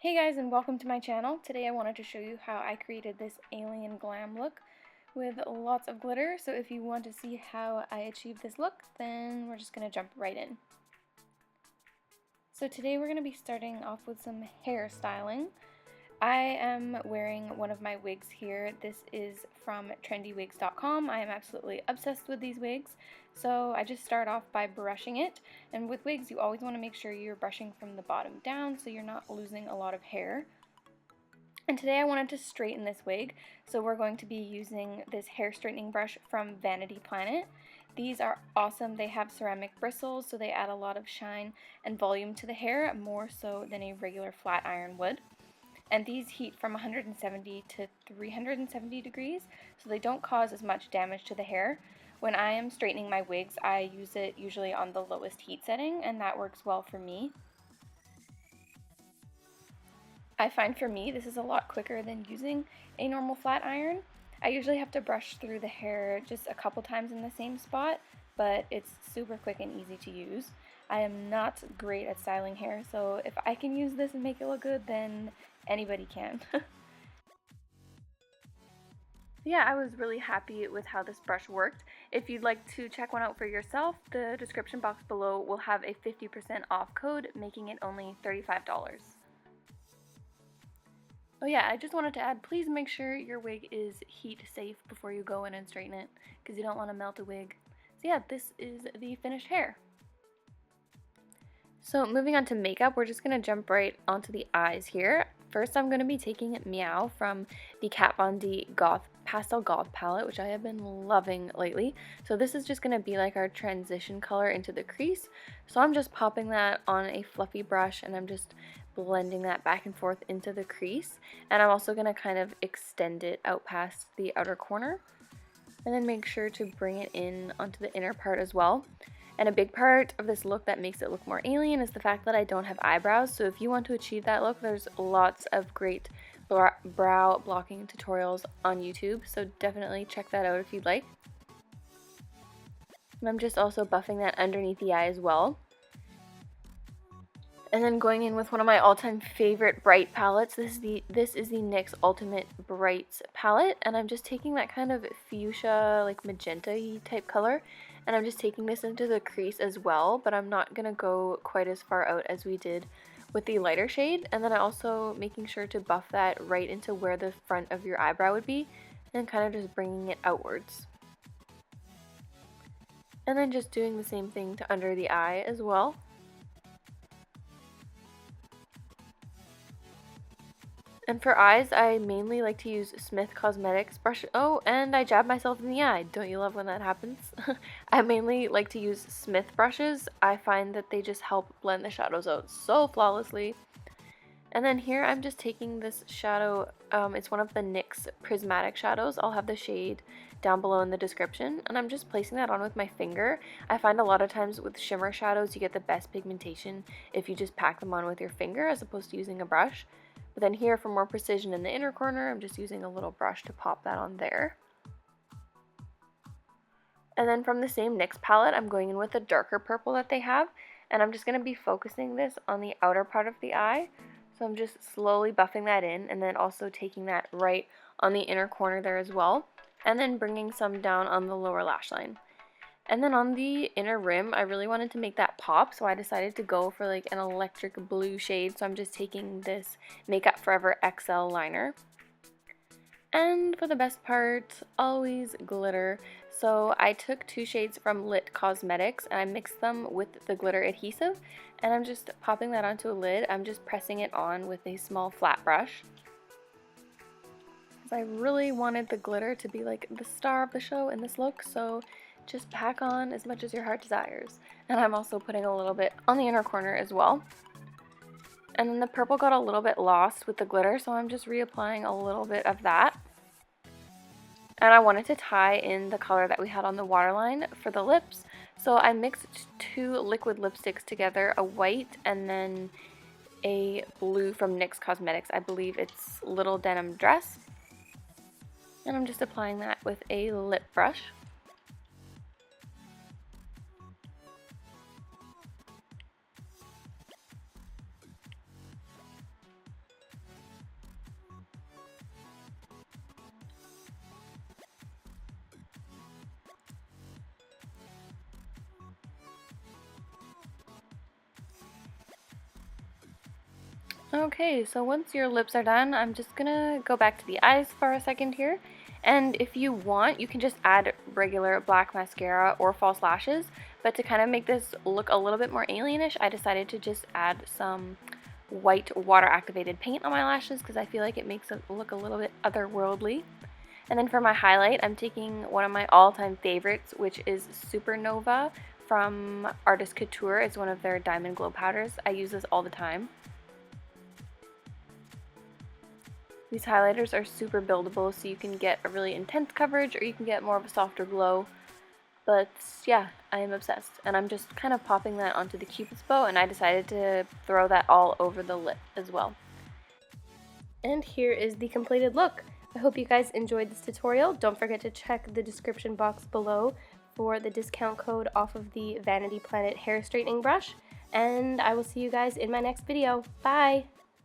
Hey guys, and welcome to my channel. Today I wanted to show you how I created this alien glam look with lots of glitter. So if you want to see how I achieved this look, then we're just going to jump right in. So today we're going to be starting off with some hair styling. I am wearing one of my wigs here. This is from trendywigs.com. I am absolutely obsessed with these wigs. So I just start off by brushing it. And with wigs, you always want to make sure you're brushing from the bottom down so you're not losing a lot of hair. And today I wanted to straighten this wig, so we're going to be using this hair straightening brush from Vanity Planet. These are awesome. They have ceramic bristles, so they add a lot of shine and volume to the hair, more so than a regular flat iron would. And these heat from 170 to 370 degrees, so they don't cause as much damage to the hair. When I am straightening my wigs, I use it usually on the lowest heat setting, and that works well for me. I find for me this is a lot quicker than using a normal flat iron. I usually have to brush through the hair just a couple times in the same spot, but it's super quick and easy to use. I am not great at styling hair, so if I can use this and make it look good, then anybody can. Yeah, I was really happy with how this brush worked. If you'd like to check one out for yourself, the description box below will have a 50% off code, making it only $35. Oh yeah, I just wanted to add, please make sure your wig is heat safe before you go in and straighten it, because you don't want to melt a wig. So yeah, this is the finished hair. So moving on to makeup, we're just going to jump right onto the eyes here. First I'm going to be taking Meow from the Kat Von D Pastel Goth palette, which I have been loving lately. So this is just going to be like our transition color into the crease. So I'm just popping that on a fluffy brush and I'm just blending that back and forth into the crease. And I'm also going to kind of extend it out past the outer corner. And then make sure to bring it in onto the inner part as well. And a big part of this look that makes it look more alien is the fact that I don't have eyebrows. So if you want to achieve that look, there's lots of great brow blocking tutorials on YouTube. So definitely check that out if you'd like. And I'm just also buffing that underneath the eye as well. And then going in with one of my all-time favorite bright palettes. This is the NYX Ultimate Brights palette, and I'm just taking that kind of fuchsia, like magenta-y type color, and I'm just taking this into the crease as well, but I'm not gonna go quite as far out as we did with the lighter shade. And then I also making sure to buff that right into where the front of your eyebrow would be, and kind of just bringing it outwards. And then just doing the same thing to under the eye as well. And for eyes, I mainly like to use Smith Cosmetics brush. Oh, and I jabbed myself in the eye. Don't you love when that happens? I mainly like to use Smith brushes. I find that they just help blend the shadows out so flawlessly. And then here I'm just taking this shadow. It's one of the NYX Prismatic shadows. I'll have the shade down below in the description. And I'm just placing that on with my finger. I find a lot of times with shimmer shadows, you get the best pigmentation if you just pack them on with your finger as opposed to using a brush. But then here for more precision in the inner corner, I'm just using a little brush to pop that on there. And then from the same NYX palette, I'm going in with the darker purple that they have. And I'm just going to be focusing this on the outer part of the eye. So I'm just slowly buffing that in and then also taking that right on the inner corner there as well. And then bringing some down on the lower lash line. And then on the inner rim, I really wanted to make that pop, so I decided to go for like an electric blue shade. So I'm just taking this Makeup Forever XL liner. And for the best part, always glitter. So I took two shades from Lit Cosmetics and I mixed them with the glitter adhesive. And I'm just popping that onto a lid. I'm just pressing it on with a small flat brush. Because I really wanted the glitter to be like the star of the show in this look, so just pack on as much as your heart desires. And I'm also putting a little bit on the inner corner as well. And then the purple got a little bit lost with the glitter, so I'm just reapplying a little bit of that. And I wanted to tie in the color that we had on the waterline for the lips. So I mixed two liquid lipsticks together, a white and then a blue from NYX Cosmetics. I believe it's Little Denim Dress. And I'm just applying that with a lip brush. Okay, so once your lips are done, I'm just gonna go back to the eyes for a second here. And if you want, you can just add regular black mascara or false lashes. But to kind of make this look a little bit more alienish, I decided to just add some white water activated paint on my lashes because I feel like it makes it look a little bit otherworldly. And then for my highlight, I'm taking one of my all-time favorites, which is Supernova from Artist Couture. It's one of their diamond glow powders. I use this all the time. These highlighters are super buildable, so you can get a really intense coverage or you can get more of a softer glow. But yeah, I am obsessed. And I'm just kind of popping that onto the Cupid's bow, and I decided to throw that all over the lip as well. And here is the completed look. I hope you guys enjoyed this tutorial. Don't forget to check the description box below for the discount code off of the Vanity Planet hair straightening brush. And I will see you guys in my next video. Bye!